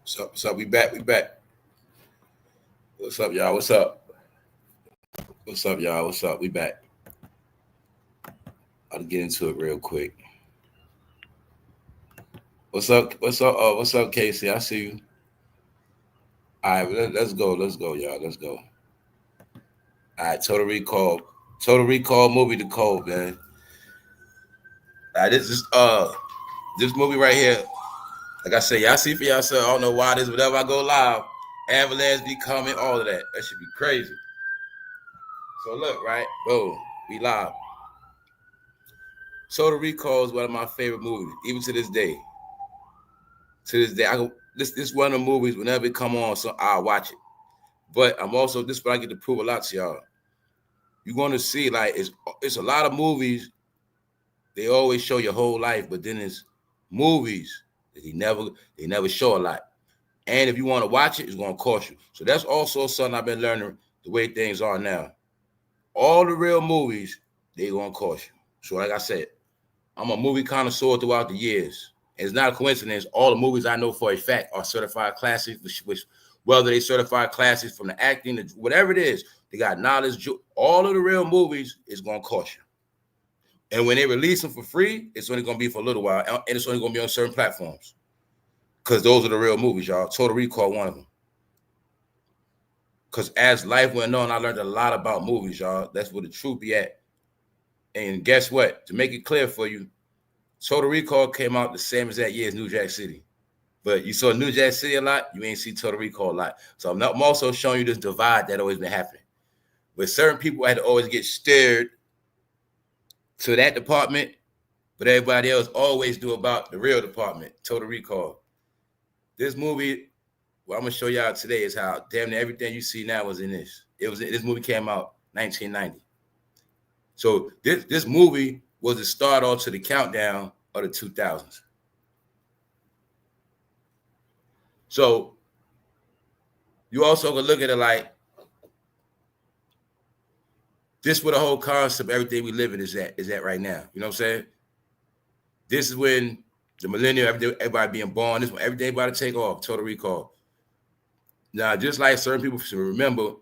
What's up? We back. What's up, y'all? What's up? What's up, y'all? What's up? We back. I'll get into it real quick. What's up? What's up, Casey? I see you. All right, let's go. Let's go, y'all. Let's go. All right, Total Recall. Total Recall movie Decode, man. All right, this movie right here. Like I said, y'all see for yourself. I don't know why this. Whenever I go live, avalanche be coming, all of that. That should be crazy. So look, right? Boom, we live. Total Recall is one of my favorite movies, even to this day. This is one of the movies. Whenever it come on, so I'll watch it. But I'm also this is what I get to prove a lot to y'all. You're going to see like it's a lot of movies. They always show your whole life, but then it's movies that they never show a lot. And if you want to watch it, it's going to cost you. So that's also something I've been learning the way things are now. All the real movies, they're going to cost you. So like I said, I'm a movie connoisseur throughout the years. And it's not a coincidence. All the movies I know for a fact are certified classics, which whether they certified classics from the acting, whatever it is, they got knowledge. All of the real movies is going to cost you. And when they release them for free, it's only going to be for a little while. And it's only going to be on certain platforms. Because those are the real movies, y'all. Total Recall, one of them. Because as life went on, I learned a lot about movies, y'all. That's where the truth be at. And guess what? To make it clear for you, Total Recall came out the same as that year as New Jack City. But you saw New Jack City a lot, you ain't see Total Recall a lot. So I'm also showing you this divide that always been happening. But certain people had to always get steered to that department, but everybody else always do about the real department, Total Recall. This movie, what I'm going to show y'all today is how damn near everything you see now was in this. This movie came out 1990. So this movie was the start off to the countdown of the 2000s. So you also can look at it like this where the whole concept, everything we live in is at right now. You know what I'm saying? This is when the millennium, everybody being born, this is when everything about to take off, Total Recall. Now, just like certain people should remember,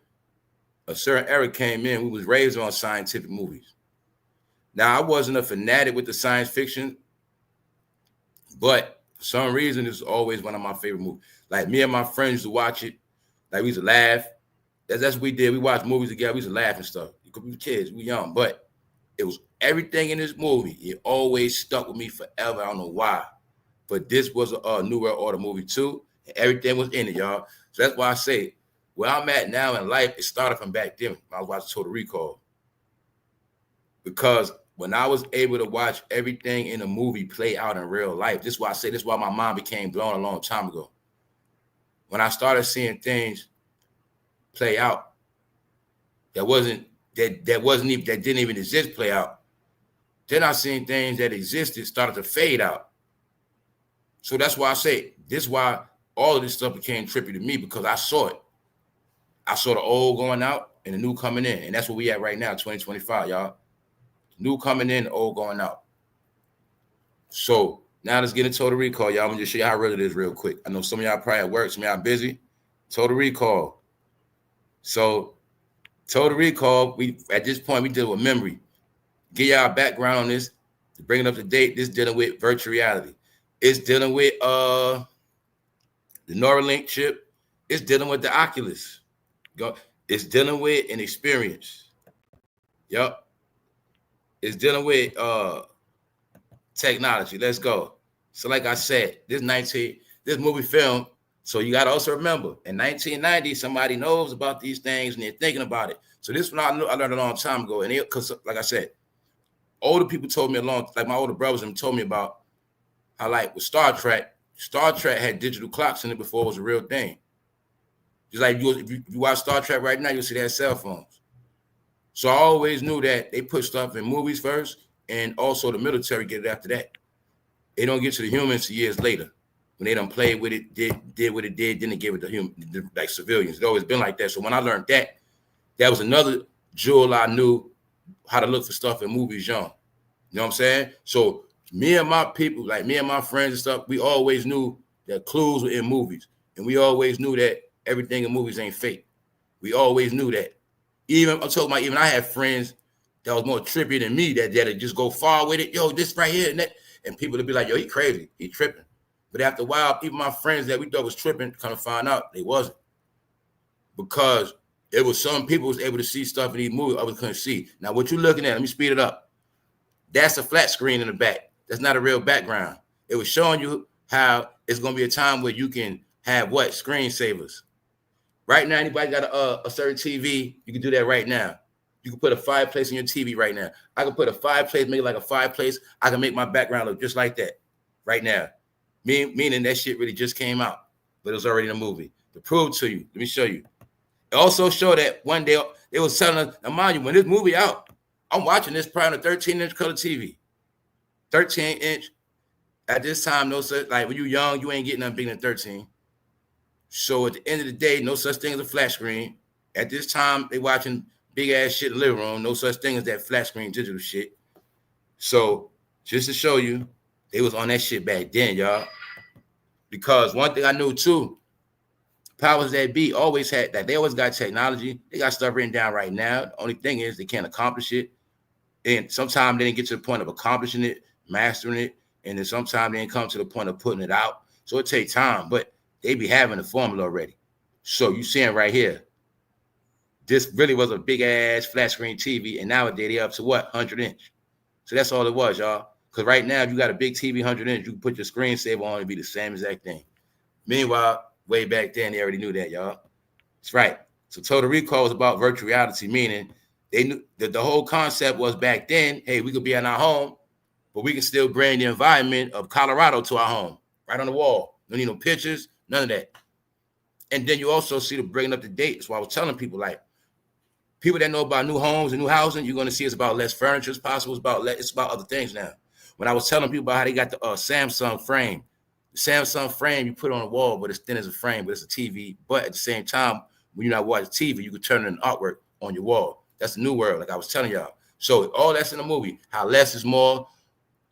a certain era came in, we was raised on scientific movies. Now, I wasn't a fanatic with the science fiction, but for some reason, it's always one of my favorite movies. Like me and my friends used to watch it. Like we used to laugh. That's what we did. We watched movies together. We used to laugh and stuff. We were kids, we young, but it was everything in this movie. It always stuck with me forever. I don't know why, but this was a New World Order movie too. And everything was in it, y'all. So that's why I say where I'm at now in life, it started from back then when I was watching Total Recall. Because when I was able to watch everything in a movie play out in real life, this is why I say this is why my mind became blown a long time ago. When I started seeing things play out that didn't even exist play out, then I seen things that existed started to fade out. So that's why I say this is why all of this stuff became trippy to me, because I saw it. I saw the old going out and the new coming in. And that's where we at right now, 2025, y'all. New coming in, old going out. So now let's get into Total Recall, y'all. I'm gonna just show you how real it is real quick. I know some of y'all probably at work, some of y'all busy. Total Recall. So Total Recall, at this point we deal with memory. Get y'all background on this to bring it up to date. This dealing with virtual reality. It's dealing with the Neuralink chip. It's dealing with the Oculus. It's dealing with an experience. Yup. It's dealing with technology. Let's go. So like I said, this movie film. So you got to also remember, in 1990, somebody knows about these things and they're thinking about it. So this one I learned a long time ago. And because like I said, older people told me like my older brothers and told me about how like with Star Trek had digital clocks in it before it was a real thing. Just like if you watch Star Trek right now, you'll see they have cell phones. So I always knew that they put stuff in movies first, and also the military get it after that. They don't get to the humans years later. When they done played with it, did what it did, then they give it to like civilians. It's always been like that. So when I learned that was another jewel I knew how to look for stuff in movies young. You know what I'm saying? So me and my people, like me and my friends and stuff, we always knew that clues were in movies. And we always knew that everything in movies ain't fake. We always knew that. Even I'm talking about, even I had friends that was more trippy than me that'd just go far with it. Yo, this right here and that. And people would be like, yo, he crazy. He tripping. But after a while, even my friends that we thought was tripping kind of find out they wasn't. Because it was some people was able to see stuff in these movies others couldn't see. Now, what you're looking at, let me speed it up. That's a flat screen in the back. That's not a real background. It was showing you how it's going to be a time where you can have what? Screensavers. Right now, anybody got a certain TV, you can do that right now. You can put a fireplace in your TV right now. I can put a fireplace, make it like a fireplace. I can make my background look just like that right now. Meaning that shit really just came out, but it was already in a movie. To prove to you, let me show you. It also showed that one day they was telling us, now mind you, when this movie out, I'm watching this probably on a 13-inch color TV. 13-inch. At this time, no such, like when you're young, you ain't getting nothing bigger than 13. So at the end of the day, no such thing as a flat screen. At this time, they watching big ass shit in the living room. No such thing as that flat screen digital shit. So just to show you, they was on that shit back then, y'all. Because one thing I knew too, powers that be always had that. They always got technology. They got stuff written down right now. The only thing is they can't accomplish it. And sometimes they didn't get to the point of accomplishing it, mastering it. And then sometimes they didn't come to the point of putting it out. So it takes time, but they be having the formula already. So you seeing right here, this really was a big ass flat screen TV. And nowadays they up to what? 100-inch. So that's all it was, y'all. Because right now, if you got a big TV 100-inch, you can put your screensaver on and be the same exact thing. Meanwhile, way back then, they already knew that, y'all. That's right. So Total Recall was about virtual reality, meaning they knew that the whole concept was back then, hey, we could be in our home, but we can still bring the environment of Colorado to our home, right on the wall. No need no pictures, none of that. And then you also see the bringing up the date. That's why I was telling people, like, people that know about new homes and new housing, you're going to see it's about less furniture as possible. It's about other things now. When I was telling people about how they got the Samsung frame, the Samsung frame you put on the wall, but it's thin as a frame, but it's a TV. But at the same time, when you're not watching TV, you can turn it into artwork on your wall. That's the new world, like I was telling y'all. So all that's in the movie. How less is more.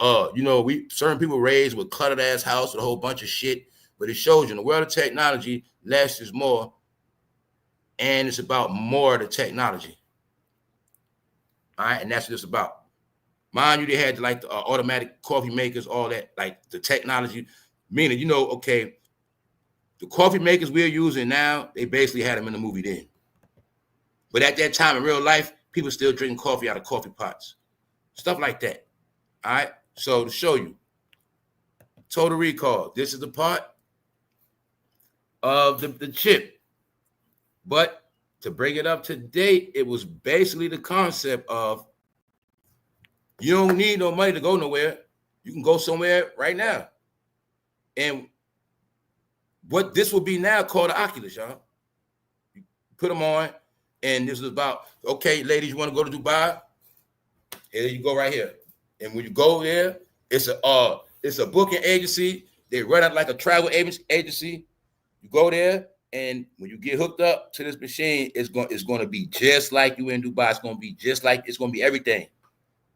Certain people raised with cluttered ass house with a whole bunch of shit, but it shows you in the world of technology, less is more, and it's about more of the technology. All right, and that's what it's about. Mind you, they had like the automatic coffee makers, all that, like the technology. Meaning, okay, the coffee makers we're using now, they basically had them in the movie then. But at that time in real life, people still drinking coffee out of coffee pots. Stuff like that. All right. So to show you, Total Recall, this is the part of the chip. But to bring it up to date, it was basically the concept of you don't need no money to go nowhere. You can go somewhere right now. And what this will be now called the Oculus, y'all. You put them on, and this is about, okay, ladies, you want to go to Dubai? Here you go right here. And when you go there, it's a booking agency. They run out like a travel agency. You go there, and when you get hooked up to this machine, it's going to be just like you in Dubai. It's going to be everything.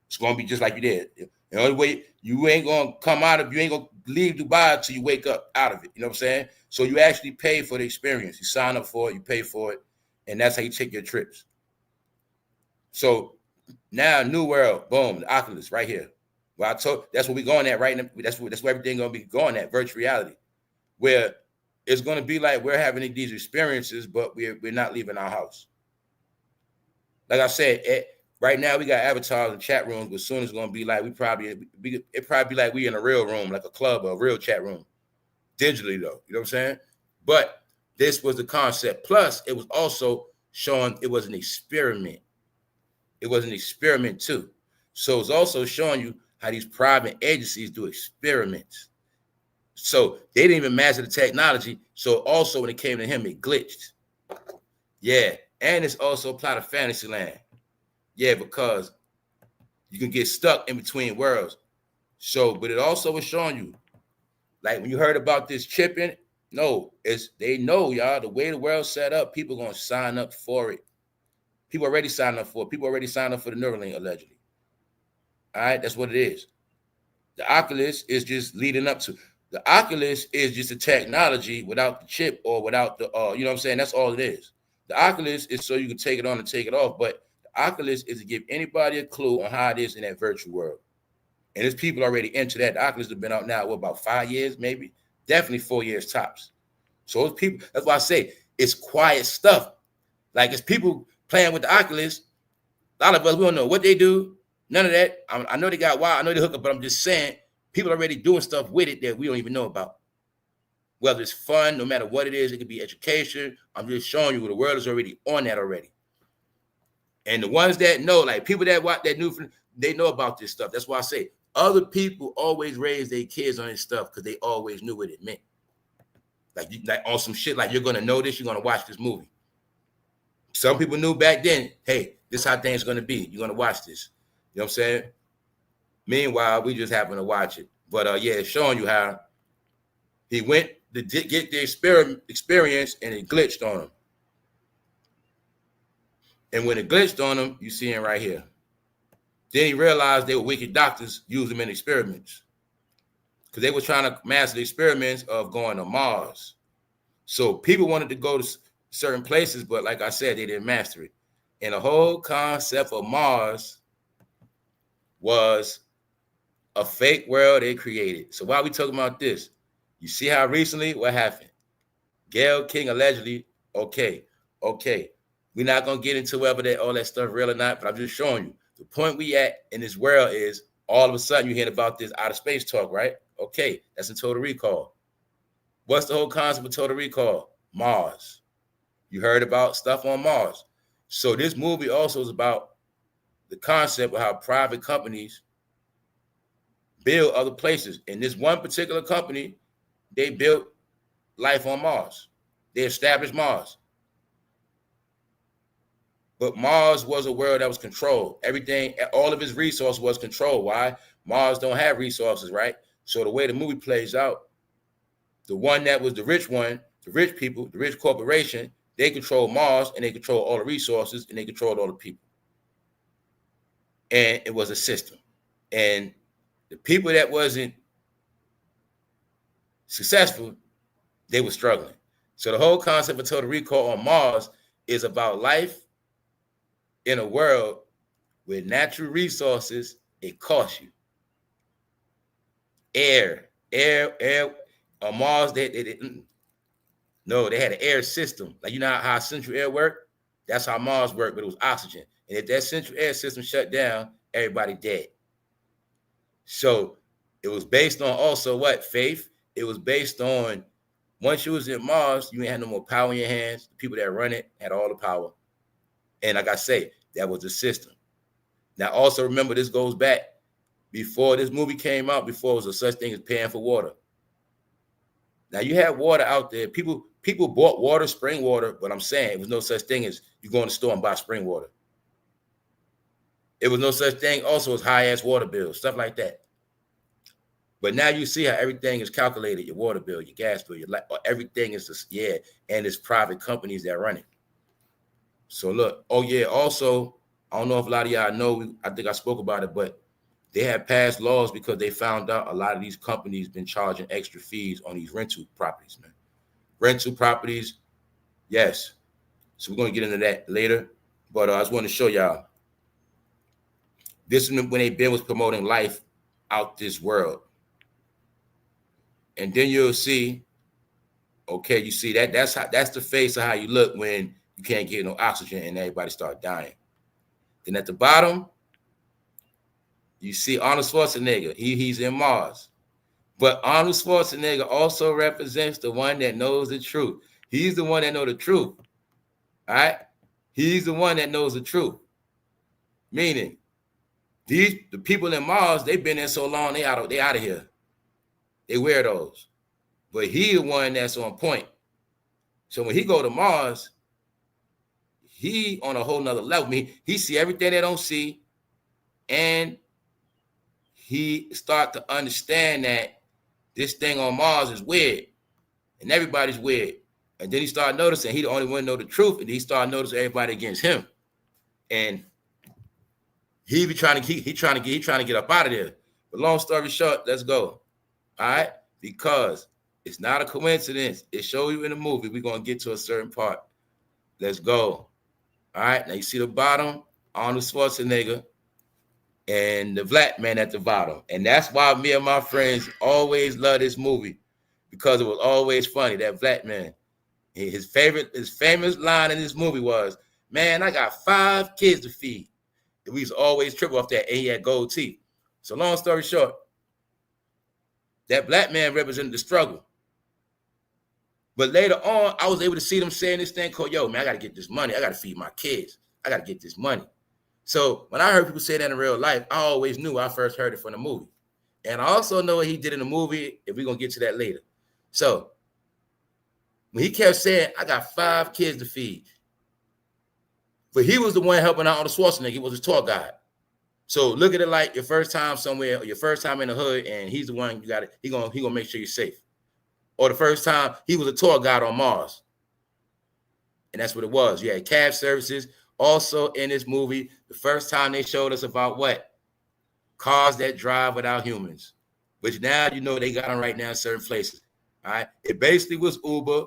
It's going to be just like you did. The only way you ain't going to come out of, you ain't going to leave Dubai until you wake up out of it. You know what I'm saying? So you actually pay for the experience. You sign up for it, you pay for it, and that's how you take your trips. So now, new world, boom, the Oculus right here. Well, that's what we're going at right now. That's where everything going to be going at, virtual reality, where it's going to be like we're having these experiences, but we're not leaving our house. Like I said, right now we got avatars and chat rooms, but soon it's going to be like it probably be like we in a real room, like a club or a real chat room, digitally though. You know what I'm saying? But this was the concept. Plus, it was also showing it was an experiment. It was an experiment too. So it's also showing you how these private agencies do experiments. So they didn't even master the technology. So also when it came to him, it glitched. Yeah. And it's also a plot of Fantasyland. Yeah, because you can get stuck in between worlds. So, but it also was showing you, like when you heard about this chipping, they know, y'all, the way the world's set up, people are going to sign up for it. People already signed up for it. People already signed up for the Neuralink, allegedly. All right, that's what it is. The Oculus is just leading up to. The Oculus is just a technology without the chip or without the, you know what I'm saying? That's all it is. The Oculus is so you can take it on and take it off, but the Oculus is to give anybody a clue on how it is in that virtual world. And there's people already into that. The Oculus have been out now, what, about 5 years, maybe? Definitely 4 years tops. So those people, that's why I say it's quiet stuff. Like it's people playing with the Oculus. A lot of us, we don't know what they do. None of that. I know they got wild. I know they hook up, but I'm just saying people are already doing stuff with it that we don't even know about. Whether it's fun, no matter what it is, it could be education. I'm just showing you the world is already on that already. And the ones that know, like people that watch that new, they know about this stuff. That's why I say other people always raise their kids on this stuff because they always knew what it meant. Like on some shit, like you're gonna know this, you're gonna watch this movie. Some people knew back then, hey, this is how things are gonna be. You're gonna watch this. You know what I'm saying? Meanwhile, we just happen to watch it. But yeah, it's showing you how he went to get the experience and it glitched on him. And when it glitched on him, you see him right here. Then he realized they were wicked doctors using him in experiments. Because they were trying to master the experiments of going to Mars. So people wanted to go to certain places, but like I said, they didn't master it. And the whole concept of Mars was a fake world they created. So why are we talking about this? You see how recently what happened? Gayle King allegedly, okay. We're not going to get into whether that all that stuff real or not, but I'm just showing you. The point we at in this world is all of a sudden you hear about this outer space talk, right? Okay, that's a Total Recall. What's the whole concept of Total Recall? Mars. You heard about stuff on Mars. So this movie also is about the concept of how private companies build other places. In this one particular company, they built life on Mars. They established Mars. But Mars was a world that was controlled. Everything, all of its resources was controlled. Why? Mars don't have resources, right? So the way the movie plays out, the one that was the rich one, the rich people, the rich corporation, they control Mars and they control all the resources and they controlled all the people. And it was a system. And the people that wasn't successful, they were struggling. So the whole concept of Total Recall on Mars is about life in a world where natural resources, it costs you. Air on Mars, they had an air system. Like, you know how central air worked? That's how Mars worked, but it was oxygen. And if that central air system shut down, everybody dead. So it was based on also what? Faith. It was based on once you was in Mars, you ain't had no more power in your hands. The people that run it had all the power. And like I say, that was the system. Now, also remember, this goes back before this movie came out, before it was a such thing as paying for water. Now, you have water out there. People bought water, spring water, but I'm saying it was no such thing as you go in the store and buy spring water. It was no such thing also as high-ass water bills, stuff like that. But now you see how everything is calculated, your water bill, your gas bill, your light, everything is just, and it's private companies that run it. So look, also, I don't know if a lot of y'all know, I think I spoke about it, but they have passed laws because they found out a lot of these companies been charging extra fees on these rental properties, man. Rental properties, yes. So we're going to get into that later. But I just want to show y'all. This is when they been was promoting life out this world. And then you'll see, okay, you see that's the face of how you look when you can't get no oxygen and everybody start dying. Then at the bottom, you see Arnold Schwarzenegger. He's in Mars. But Arnold Schwarzenegger also represents the one that knows the truth. He's the one that knows the truth. All right? He's the one that knows the truth. Meaning, the people in Mars, they've been there so long, they out of here. They weirdos. But he the one that's on point. So when he go to Mars, he on a whole nother level. I mean, he see everything they don't see, and he start to understand that this thing on Mars is weird, and everybody's weird. And then he started noticing he the only one know the truth, and he started noticing everybody against him. And he trying to get up out of there. But long story short, let's go. All right. because it's not a coincidence. It shows you in the movie. We're going to get to a certain part. Let's go. All right. Now you see the bottom, Arnold Schwarzenegger, and the black man at the bottom. And that's why me and my friends always love this movie, because it was always funny. That black man, his famous line in this movie was, "Man, I got 5 kids to feed." And we used to always trip off that, and he had gold teeth. So long story short, that black man represented the struggle. But later on, I was able to see them saying this thing called, "Yo, man, I got to get this money. I got to feed my kids. I got to get this money." So when I heard people say that in real life, I always knew I first heard it from the movie. And I also know what he did in the movie, if we're going to get to that later. So when he kept saying, "I got 5 kids to feed," but he was the one helping out on the Schwarzenegger. He was his tour guide. So look at it like your first time somewhere, or your first time in the hood, and he's the one you got it. He gonna make sure you're safe. Or the first time he was a tour guide on Mars, and that's what it was. You had cab services. Also in this movie, the first time they showed us about what? Cars that drive without humans, which now you know they got them right now in certain places. All right. It basically was Uber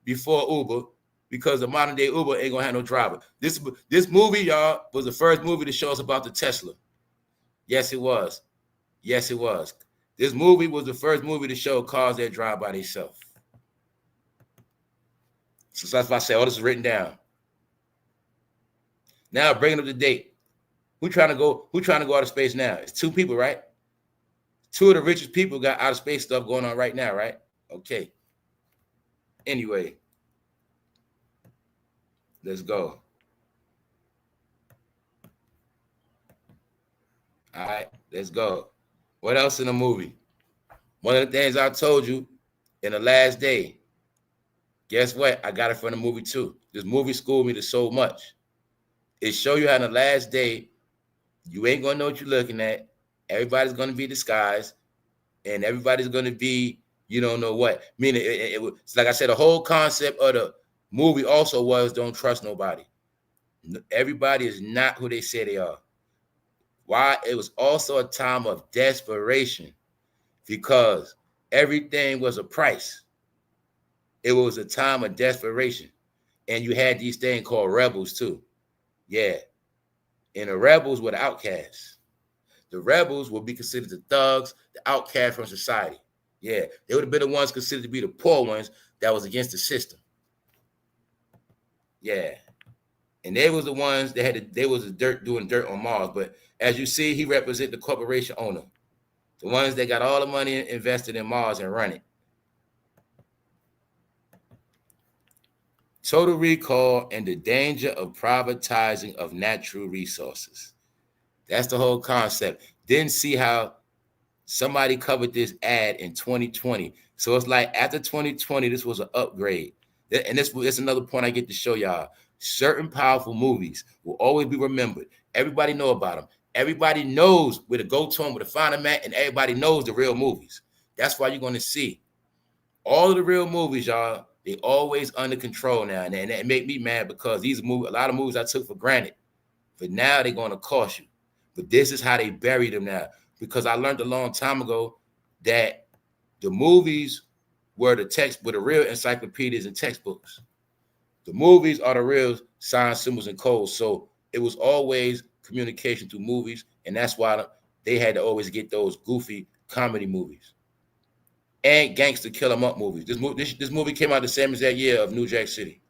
before Uber, because the modern day Uber ain't gonna have no driver. This movie, y'all, was the first movie to show us about the Tesla. Yes, it was. Yes, it was. This movie was the first movie to show cars that drive by themselves. So that's why I say all this is written down. Now bringing up the date. Who trying to go out of space now? It's 2 people, right? 2 of the richest people got out of space stuff going on right now, right? Okay. Anyway, let's go. All right, let's go. What else in the movie? One of the things I told you in the last day, guess what? I got it from the movie too. This movie schooled me to so much. It show you how in the last day, you ain't gonna know what you're looking at. Everybody's gonna be disguised, and everybody's gonna be, you don't know what. Meaning, it's like I said, the whole concept of the movie also was don't trust nobody. Everybody is not who they say they are. Why? It was also a time of desperation, because everything was a price. It was a time of desperation. And you had these things called rebels too. Yeah. And the rebels were the outcasts. The rebels would be considered the thugs, the outcasts from society. Yeah. They would have been the ones considered to be the poor ones that was against the system. Yeah. And they was the ones that they was doing dirt on Mars. But as you see, he represents the corporation owner. The ones that got all the money invested in Mars and run it. Total Recall and the danger of privatizing of natural resources. That's the whole concept. Didn't see how somebody covered this ad in 2020. So it's like after 2020, this was an upgrade. And this is another point I get to show y'all. Certain powerful movies will always be remembered. Everybody know about them. Everybody knows where to go to them, where to find them at, and everybody knows the real movies. That's why you're going to see all of the real movies, y'all. They always under control now, and that make me mad, because these movies, a lot of movies I took for granted, but now they're going to cost you. But this is how they bury them now, because I learned a long time ago that the movies were the real encyclopedias and textbooks. The movies are the real signs, symbols, and codes. So it was always communication through movies, and that's why they had to always get those goofy comedy movies and gangster kill 'em up movies. This movie came out the same exact year of New Jack City.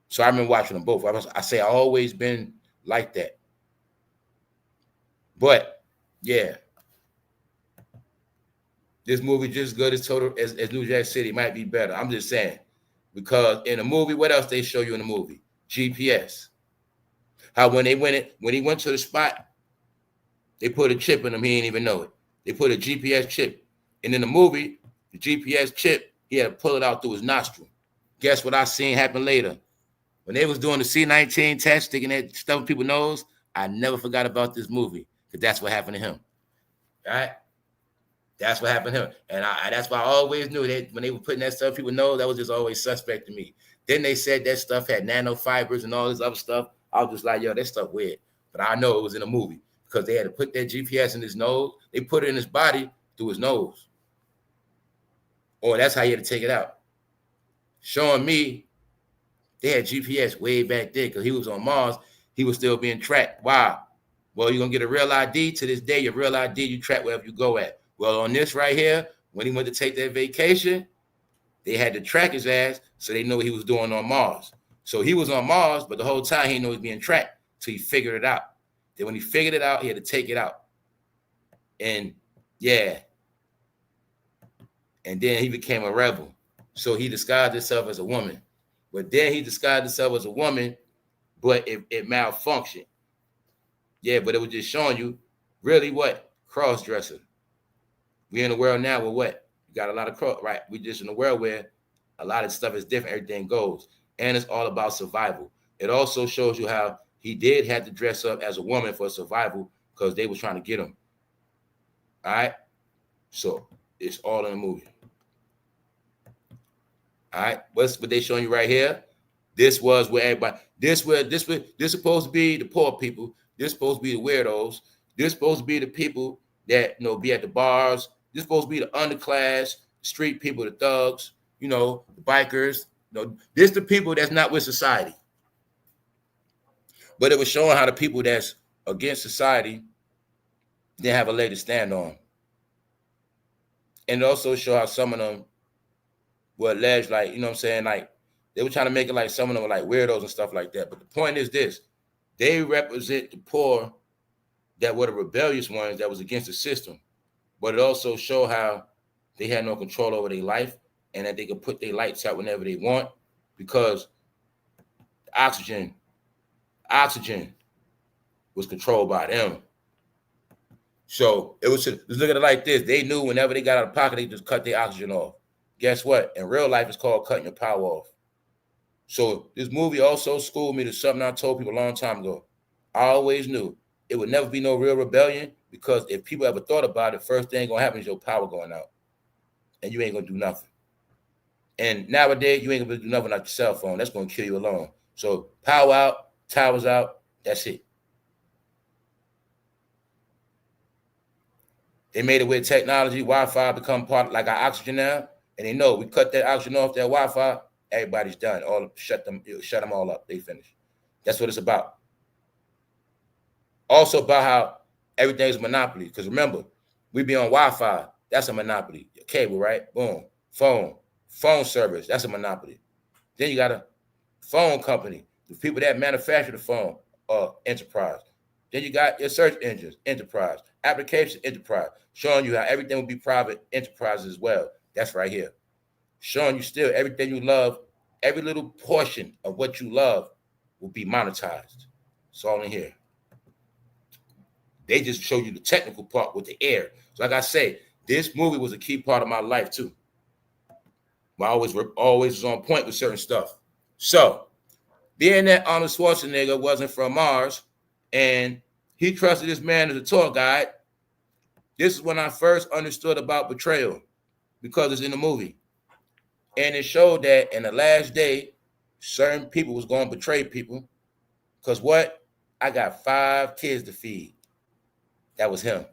So I remember watching them both. I say I always been like that. But yeah, this movie just as good as New Jack City, might be better. I'm just saying, because in a movie, what else they show you in the movie? GPS. How when he went to the spot, they put a chip in him. He didn't even know it. They put a GPS chip, and in the movie, the GPS chip, he had to pull it out through his nostril. Guess what I seen happen later? When they was doing the C-19 test, sticking that stuff in people's nose, I never forgot about this movie, because that's what happened to him. All right? That's what happened to him. And that's why I always knew that when they were putting that stuff in people's nose, that was just always suspect to me. Then they said that stuff had nanofibers and all this other stuff. I was just like, yo, that stuff weird. But I know it was in a movie, because they had to put that GPS in his nose. They put it in his body through his nose. Or that's how he had to take it out. Showing me they had GPS way back then because he was on Mars. He was still being tracked. Why? Well, you're going to get a real ID. To this day, your real ID, you track wherever you go at. Well, on this right here, when he went to take that vacation, they had to track his ass so they know what he was doing on Mars. So he was on Mars, but the whole time he didn't know he was being tracked till he figured it out. Then when he figured it out, he had to take it out. And yeah. And then he became a rebel. So he disguised himself as a woman. But then he disguised himself as a woman, but it malfunctioned. Yeah, but it was just showing you really what? Cross-dressing. We're in a world now where what? You got a lot of cross, right? We just in a world where a lot of stuff is different, everything goes. And it's all about survival. It also shows you how he did have to dress up as a woman for survival because they was trying to get him. All right? So it's all in the movie. All right, what's what they showing you right here? This was where everybody. This supposed to be the poor people. This supposed to be the weirdos. This supposed to be the people that be at the bars. This supposed to be the underclass, street people, the thugs. The bikers. This the people that's not with society. But it was showing how the people that's against society didn't have a leg to stand on, and it also show how some of them were alleged, like, what I'm saying? Like, they were trying to make it like some of them were like weirdos and stuff like that. But the point is this: they represent the poor that were the rebellious ones that was against the system. But it also showed how they had no control over their life and that they could put their lights out whenever they want because oxygen was controlled by them. So let's look at it like this. They knew whenever they got out of pocket, they just cut their oxygen off. Guess what? In real life, it's called cutting your power off. So this movie also schooled me to something I told people a long time ago. I always knew it would never be no real rebellion because if people ever thought about it, first thing gonna happen is your power going out, and you ain't gonna do nothing. And nowadays, you ain't gonna do nothing without your cell phone. That's gonna kill you alone. So power out, towers out. That's it. They made it with technology, Wi-Fi become part like our oxygen now. And they know we cut that oxygen off, that Wi-Fi, everybody's done. Shut them all up. They finished. That's what it's about. Also about how everything's a monopoly. Because remember, we be on Wi-Fi. That's a monopoly. Your cable, right? Boom. Phone service. That's a monopoly. Then you got a phone company. The people that manufacture the phone are enterprise. Then you got your search engines, enterprise. Application, enterprise. Showing you how everything will be private enterprise as well. That's right here. Showing you still everything you love, every little portion of what you love will be monetized. It's all in here. They just show you the technical part with the air. So like I say, this movie was a key part of my life too. I always was on point with certain stuff. So being that Arnold Schwarzenegger wasn't from Mars and he trusted this man as a tour guide, this is when I first understood about betrayal because it's in the movie. And it showed that in the last day, certain people was going to betray people. Because what? I got 5 kids to feed. That was him.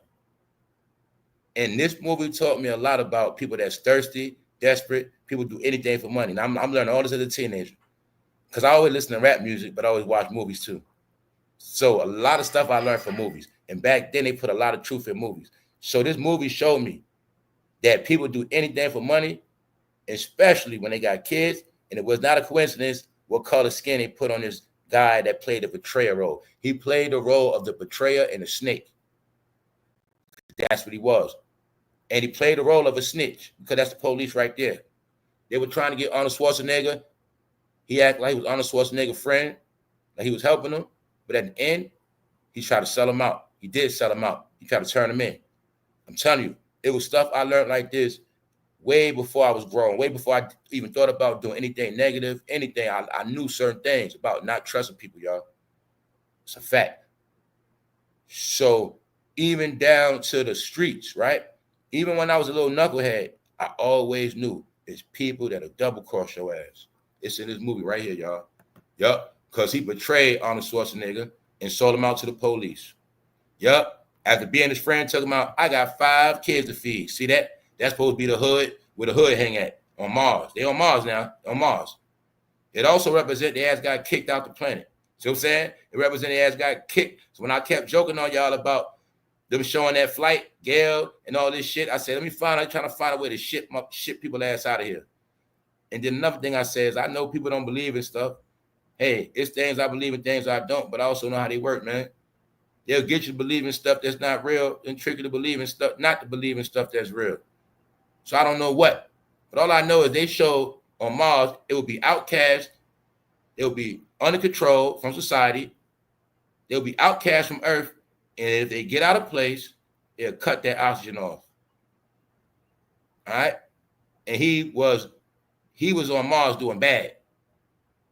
And this movie taught me a lot about people that's thirsty, desperate, people do anything for money. Now, I'm learning all this as a teenager. Because I always listen to rap music, but I always watch movies too. So a lot of stuff I learned from movies. And back then, they put a lot of truth in movies. So this movie showed me that people do anything for money, especially when they got kids. And it was not a coincidence what color skin they put on this guy that played the betrayer role. He played the role of the betrayer and the snake. That's what he was. And he played the role of a snitch because that's the police right there. They were trying to get Arnold Schwarzenegger. He acted like he was Arnold Schwarzenegger's friend, like he was helping him. But at the end, he tried to sell him out. He did sell him out. He tried to turn him in. I'm telling you, it was stuff I learned like this way before I was grown, way before I even thought about doing anything negative, anything. I knew certain things about not trusting people, y'all. It's a fact. So even down to the streets, right? Even when I was a little knucklehead, I always knew it's people that'll double cross your ass. It's in this movie right here, y'all. Yup, because he betrayed Arnold Schwarzenegger and sold him out to the police. Yup, After being his friend, talking about, I got 5 kids to feed. See that? That's supposed to be the hood, where the hood hang at, on Mars. They on Mars now, on Mars. It also represents the ass got kicked out the planet. See what I'm saying? It represents the ass got kicked. So when I kept joking on y'all about them showing that flight, Gail, and all this shit, I said, let me find out, trying to find a way to ship people ass out of here. And then another thing I said is, I know people don't believe in stuff. Hey, it's things I believe in, things I don't, but I also know how they work, man. They'll get you to believe in stuff that's not real and trick you to believe in stuff, not to believe in stuff that's real. So I don't know what. But all I know is they show on Mars, it will be outcast. They'll be under control from society. They'll be outcast from Earth. And if they get out of place, they'll cut their oxygen off. All right? And he was on Mars doing bad.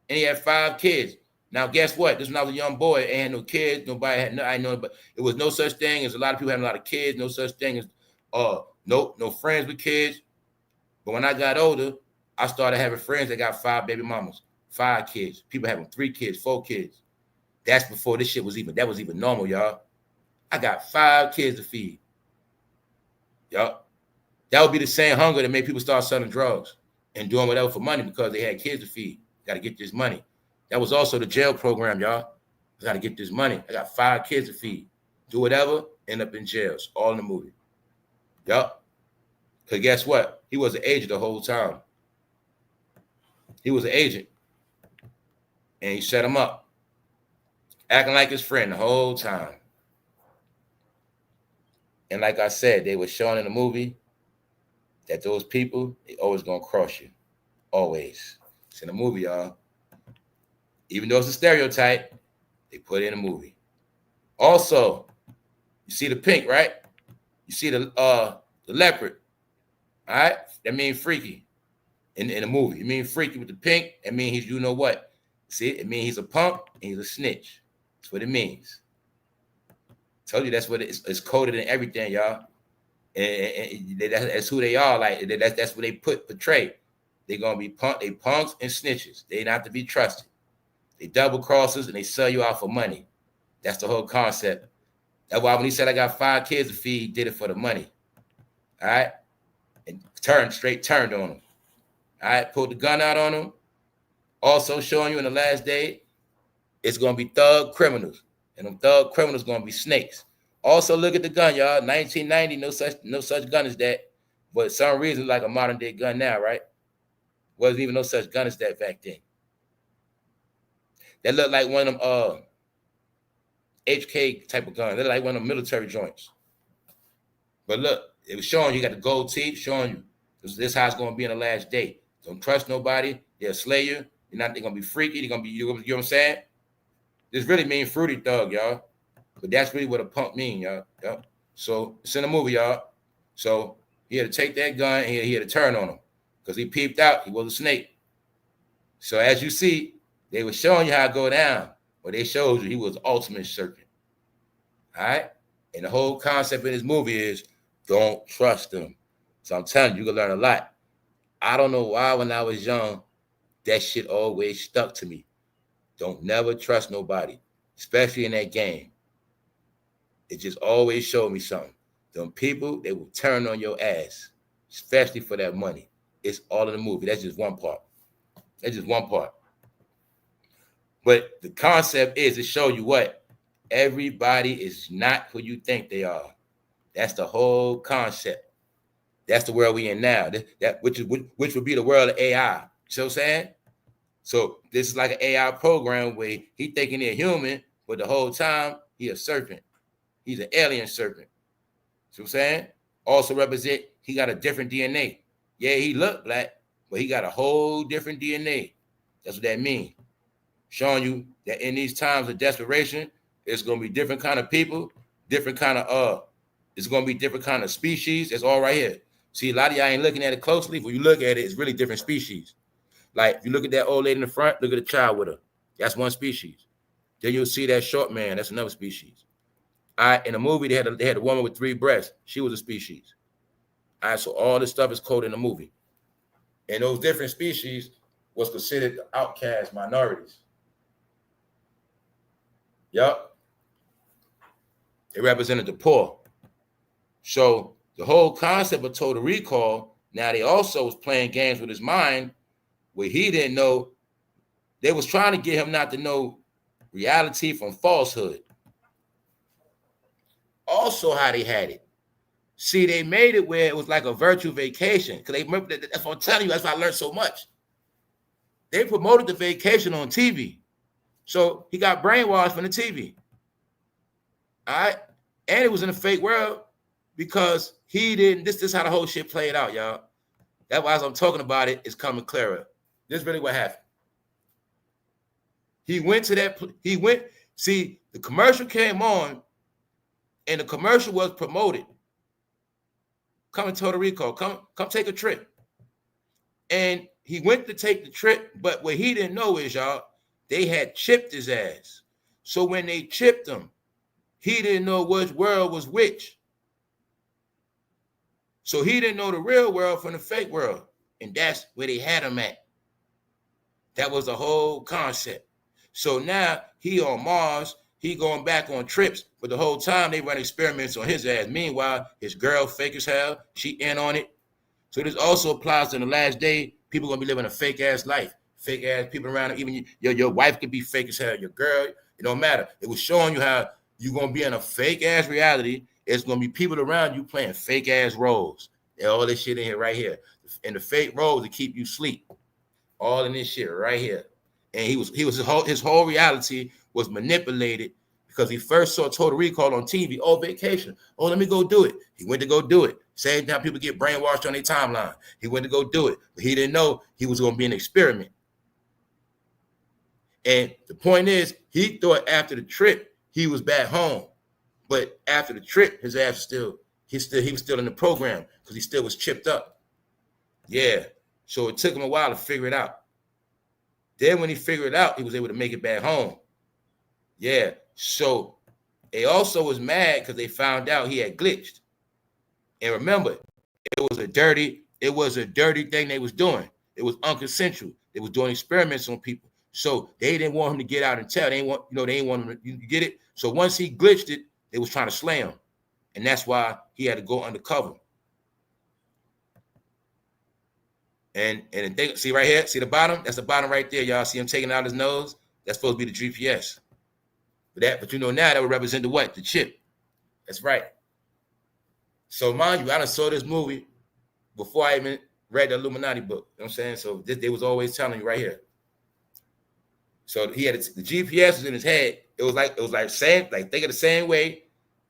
And he had 5 kids. Now, guess what? This when I was a young boy, ain't had no kids. Nobody had I know, but it was no such thing as a lot of people having a lot of kids. No such thing as no friends with kids. But when I got older, I started having friends that got 5 baby mamas, 5 kids. People having 3 kids, 4 kids. That's before this shit was even normal, y'all. I got 5 kids to feed. Yup. That would be the same hunger that made people start selling drugs and doing whatever for money because they had kids to feed. Got to get this money. That was also the jail program, y'all. I got to get this money. I got 5 kids to feed. Do whatever, end up in jails. All in the movie. Yup. Because guess what? He was an agent the whole time. He was an agent. And he set him up. Acting like his friend the whole time. And like I said, they were showing in the movie that those people, they always going to cross you. Always. It's in the movie, y'all. Even though it's a stereotype, they put it in a movie. Also, you see the pink, right? You see the leopard. All right? That means freaky in the movie. It means freaky with the pink. It means he's, you know what? See, it means he's a punk and he's a snitch. That's what it means. Told you that's what it's coded in everything, y'all. And that's who they are. Like that's what they portray. They're gonna be punks and snitches. They not to be trusted. They double crosses and they sell you out for money. That's the whole concept. That's why when he said I got 5 kids to feed, he did it for the money. All right, and turned on him. All right, pulled the gun out on him. Also showing you in the last day, it's gonna be thug criminals. And them thug criminals gonna be snakes. Also, look at the gun, y'all. 1990, no such gun as that. But for some reason, like a modern day gun now, right? Wasn't even no such gun as that back then. That looked like one of them HK type of gun. That looked like one of them military joints. But look, it was showing you got the gold teeth, showing you this is how it's gonna be in the last day. Don't trust nobody. They'll slay you. They're gonna be freaky. They're gonna be, you know what I'm saying? This really mean fruity thug, y'all. But that's really what a punk mean, y'all. Yep. So it's in the movie, y'all. So he had to take that gun and he had to turn on him because he peeped out. He was a snake. So as you see, they were showing you how it go down. But they showed you he was the ultimate serpent. All right? And the whole concept in this movie is don't trust them. So I'm telling you, you can learn a lot. I don't know why when I was young, that shit always stuck to me. Don't never trust nobody, especially in that game. It just always showed me something. Them people, they will turn on your ass, especially for that money. It's all in the movie. That's just one part. That's just one part. But the concept is to show you what? Everybody is not who you think they are. That's the whole concept. That's the world we in now. Which would be the world of AI. You see what I'm saying? So this is like an AI program where he thinking they're human, but the whole time he a serpent. He's an alien serpent. See what I'm saying? Also represent he got a different DNA. Yeah, he looked black, but he got a whole different DNA. That's what that means. Showing you that in these times of desperation, it's gonna be different kind of people, different kind of it's gonna be different kind of species. It's all right here. See, a lot of y'all ain't looking at it closely. When you look at it, it's really different species. Like if you look at that old lady in the front, look at the child with her. That's one species. Then you'll see that short man. That's another species. All right, in the movie, they had a woman with 3 breasts. She was a species. All right, so all this stuff is coded in the movie. And those different species was considered outcast minorities. Yup. They represented the poor. So the whole concept of total recall, now they also was playing games with his mind where he didn't know. They was trying to get him not to know reality from falsehood. Also how they had it. See, they made it where it was like a virtual vacation. Because that's what I'm telling you, that's why I learned so much. They promoted the vacation on TV. So he got brainwashed from the TV. All right. And it was in a fake world because he didn't. This is how the whole shit played out, y'all. That's why as I'm talking about it, it's coming clearer. This is really what happened. He went to that. See, the commercial came on, and the commercial was promoted. Come and Total Recall. Come take a trip. And he went to take the trip, but what he didn't know is, y'all, they had chipped his ass. So when they chipped him, he didn't know which world was which. So he didn't know the real world from the fake world. And that's where they had him at. That was the whole concept. So now he on Mars, he going back on trips, but the whole time they run experiments on his ass. Meanwhile, his girl fake as hell, she in on it. So this also applies to the last day. People gonna be living a fake ass life. Fake ass people around. Even your wife could be fake as hell. Your girl, it don't matter. It was showing you how you're gonna be in a fake ass reality. It's gonna be people around you playing fake ass roles. And all this shit in here right here. And the fake roles to keep you asleep. All in this shit right here. And his whole reality was manipulated because he first saw Total Recall on TV. Oh, vacation. Oh, let me go do it. He went to go do it. Same time people get brainwashed on their timeline. He went to go do it. But he didn't know he was going to be an experiment. And the point is, he thought after the trip, he was back home. But after the trip, his ass he was still in the program because he still was chipped up. Yeah. So it took him a while to figure it out. Then when he figured it out, he was able to make it back home. Yeah. So they also was mad because they found out he had glitched. And remember, it was a dirty thing they was doing. It was unconsensual. They was doing experiments on people. So they didn't want him to get out and tell. They didn't want him to, you get it? So once he glitched it, they was trying to slay him. And that's why he had to go undercover. And they, see right here, see the bottom? That's the bottom right there, y'all. See him taking out his nose? That's supposed to be the GPS. But you know now that would represent the what? The chip. That's right. So mind you, I done saw this movie before I even read the Illuminati book. You know what I'm saying? So they was always telling you right here. So he had the GPS was in his head. It was like same, like think of the same way.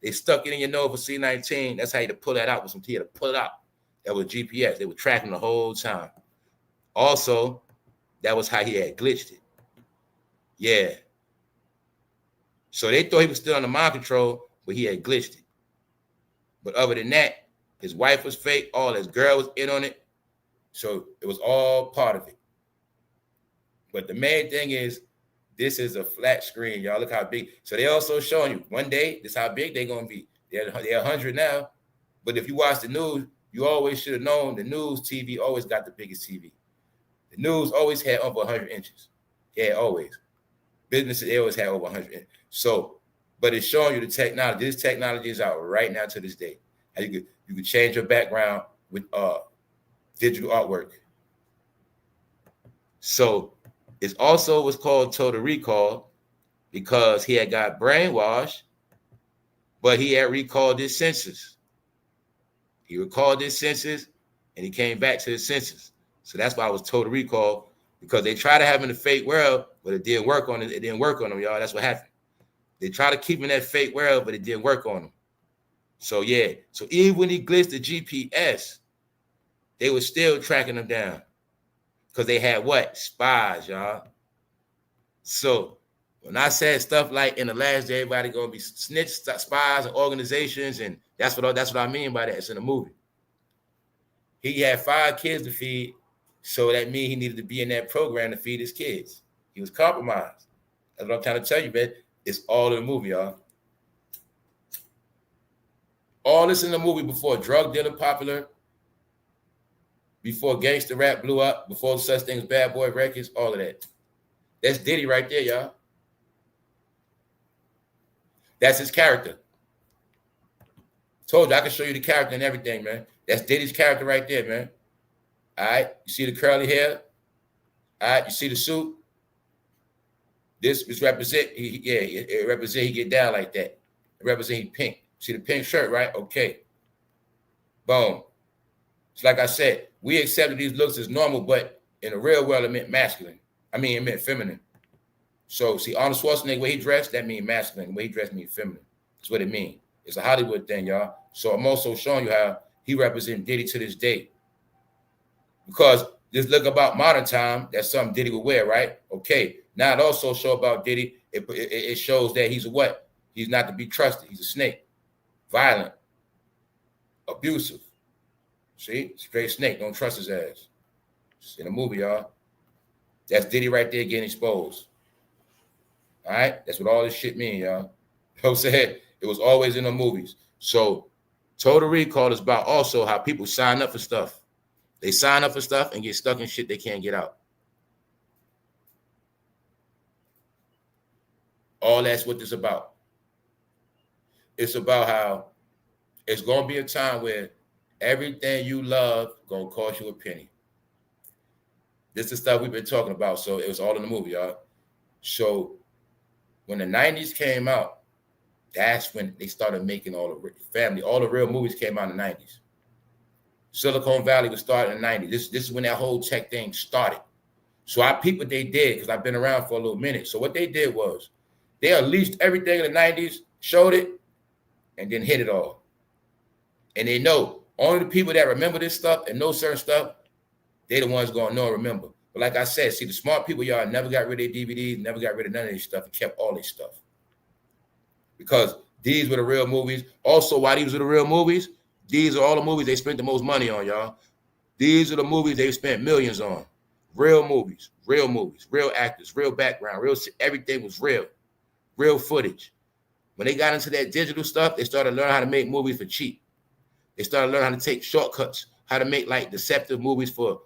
They stuck it in your nose for C19. That's how you had to pull that out with some T. You had to pull it out. That was GPS. They were tracking the whole time. Also, that was how he had glitched it. Yeah. So they thought he was still under mind control, but he had glitched it. But other than that, his wife was fake. All his girl was in on it. So it was all part of it. But the main thing is, this is a flat screen, y'all. Look how big. So they also showing you one day, this is how big they're going to be. They're 100 now. But if you watch the news, you always should have known the news TV always got the biggest TV. The news always had over 100 inches. Yeah, always. Businesses, they always had over 100 inches. So, but it's showing you the technology. This technology is out right now to this day. How you could change your background with digital artwork. So it's also what's called Total Recall because he had got brainwashed, but he had recalled his senses. He recalled his senses, and he came back to his senses. So that's why it was Total Recall, because they tried to have him in the fake world, but it didn't work on it. It didn't work on him, y'all. That's what happened. They tried to keep him in that fake world, but it didn't work on him. So yeah. So even when he glitched the GPS, they were still tracking him down because they had what? Spies, y'all. So when I said stuff like in the last day, everybody gonna be snitch spies and organizations, and that's what I mean by that. It's in the movie. He had 5 kids to feed, so that means he needed to be in that program to feed his kids. He was compromised. That's what I'm trying to tell you, man. It's all in the movie, y'all. All this in the movie before drug dealing popular, before gangster rap blew up, before such things as Bad Boy Records, all of that. That's Diddy right there, y'all. That's his character. Told you I can show you the character and everything, man. That's Diddy's character right there, man. All right, you see the curly hair. All right, you see the suit. This represent. It represent. He get down like that. It represent he pink. See the pink shirt, right? Okay. Boom. It's like I said, we accepted these looks as normal, but in the real world, it meant masculine. I mean, it meant feminine. So, see, Arnold Schwarzenegger, the way he dressed, that means masculine. The way he dressed means feminine. That's what it means. It's a Hollywood thing, y'all. So I'm also showing you how he represents Diddy to this day. Because this look about modern time, that's something Diddy would wear, right? Okay. Now it also shows about Diddy, it shows that he's a what? He's not to be trusted. He's a snake. Violent. Abusive. See? Straight snake. Don't trust his ass. It's in a movie, y'all. That's Diddy right there getting exposed. All right? That's what all this shit mean, y'all. You know what I'm saying? It was always in the movies. So Total Recall is about also how people sign up for stuff. They sign up for stuff and get stuck in shit they can't get out. All that's what this is about. It's about how it's going to be a time where everything you love going to cost you a penny. This is stuff we've been talking about. So it was all in the movie, y'all. So when the 90s came out, that's when they started making all the real movies came out in the 90s. Silicon Valley was started in the 90s. This is when that whole tech thing started. So I peeped what they did because I've been around for a little minute. So what they did was they unleashed everything in the 90s, showed it, and then hit it all. And they know only the people that remember this stuff and know certain stuff, they the ones going to know and remember. But like I said, see, the smart people, y'all never got rid of their DVDs, never got rid of none of this stuff and kept all this stuff. Because these were the real movies. Also, why these were the real movies? These are all the movies they spent the most money on, y'all. These are the movies they spent millions on. Real movies, real actors, real background, everything was real footage. When they got into that digital stuff, they started learning how to make movies for cheap. They started learning how to take shortcuts, how to make like deceptive movies for,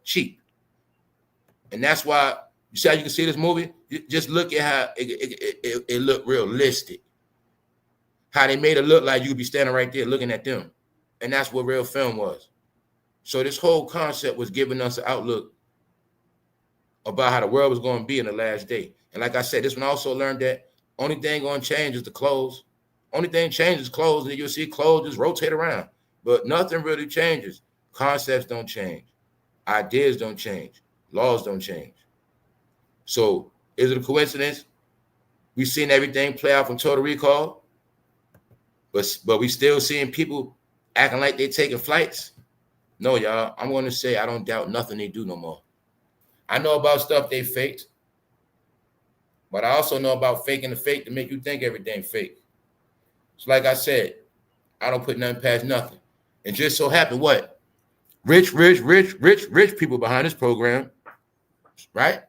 cheap. And that's why, you see how you can see this movie? Just look at how it looked realistic. How they made it look like you could be standing right there looking at them. And that's what real film was. So this whole concept was giving us an outlook about how the world was going to be in the last day. And like I said, this one also learned that only thing going to change is the clothes. Only thing changes clothes, and you'll see clothes just rotate around. But nothing really changes. Concepts don't change. Ideas don't change. Laws don't change. So is it a coincidence? We've seen everything play out from Total Recall, but we still seeing people acting like they're taking flights? No, y'all. I'm going to say I don't doubt nothing they do no more. I know about stuff they faked, but I also know about faking the fake to make you think everything fake. So like I said, I don't put nothing past nothing. And just so happened what? Rich people behind this program, right?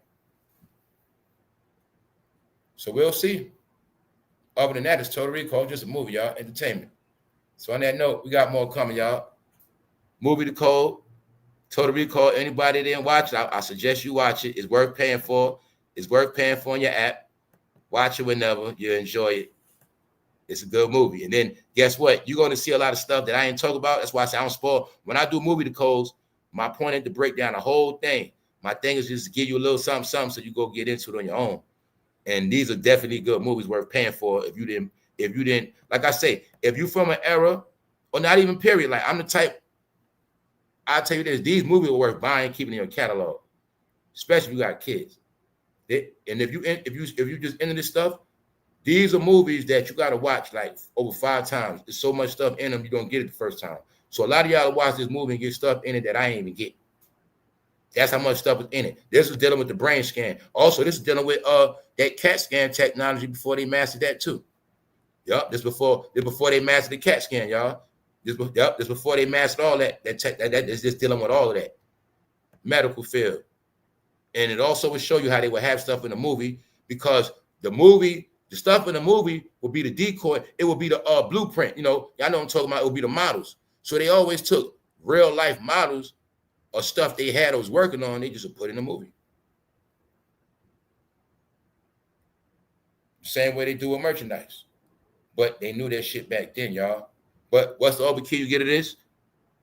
So we'll see. Other than that, it's Total Recall, just a movie, y'all, entertainment. So on that note, we got more coming, y'all. Movie Decode, Total Recall. Anybody that didn't watch it, I suggest you watch it. It's worth paying for. It's worth paying for on your app. Watch it whenever you enjoy it. It's a good movie. And then guess what? You're going to see a lot of stuff that I ain't talk about. That's why I say I don't spoil. When I do movie Decodes, my point is to break down the whole thing. My thing is just to give you a little something so you go get into it on your own. And these are definitely good movies worth paying for if you didn't, like I say, if you from an era, or not even period, like I'm the type, I'll tell you this, these movies are worth buying, keeping in your catalog, especially if you got kids. And if you just into this stuff, these are movies that you got to watch like over 5 times. There's so much stuff in them, you don't get it the first time. So a lot of y'all watch this movie and get stuff in it that I ain't even get. That's how much stuff is in it. This is dealing with the brain scan. Also, this is dealing with that CAT scan technology before they mastered that too. Yup, this before they mastered the CAT scan, y'all. This before they mastered all that. That is just dealing with all of that medical field. And it also will show you how they would have stuff in the movie, because the stuff in the movie will be the decoy. It will be the blueprint. Y'all know what I'm talking about. It will be the models. So they always took real life models or stuff they had or was working on. They just put in the movie. Same way they do with merchandise. But they knew that shit back then, y'all. But what's the other key you get of this?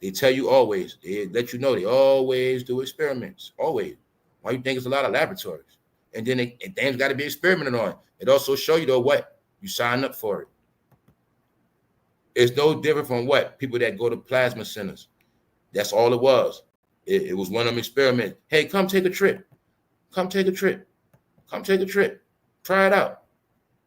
They tell you always. They let you know they always do experiments. Always. Why you think it's a lot of laboratories? And then things got to be experimented on. It also show you though what you sign up for it. It's no different from what people that go to plasma centers. That's all it was. It was one of them experiments. Hey, come take a trip. Come take a trip. Come take a trip. Try it out.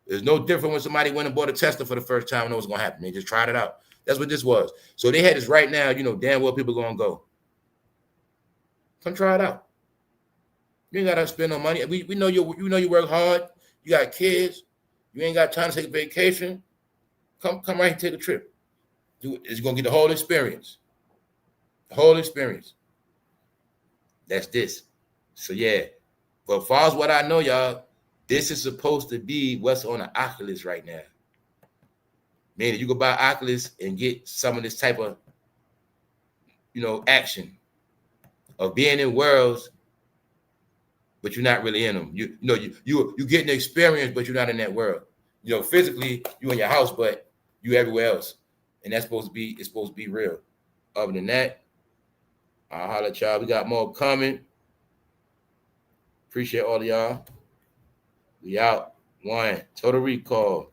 There's no different when somebody went and bought a Tesla for the first time and know what's going to happen. They just tried it out. That's what this was. So they had this right now, you know, damn well people going to go. Come try it out. You ain't got to spend no money. We know you work hard. You got kids. You ain't got time to take a vacation. Come right here and take a trip. It's going to get the whole experience. The whole experience. That's this. So, yeah. But as far as what I know, y'all, this is supposed to be what's on the Oculus right now. Meaning you go buy Oculus and get some of this type of, you know, action of being in worlds, but you're not really in them. You getting the experience, but you're not in that world. You know, physically you in your house, but you everywhere else, and it's supposed to be real. Other than that, I'll holler at y'all. We got more coming. Appreciate all of y'all. We out. One. Total Recall.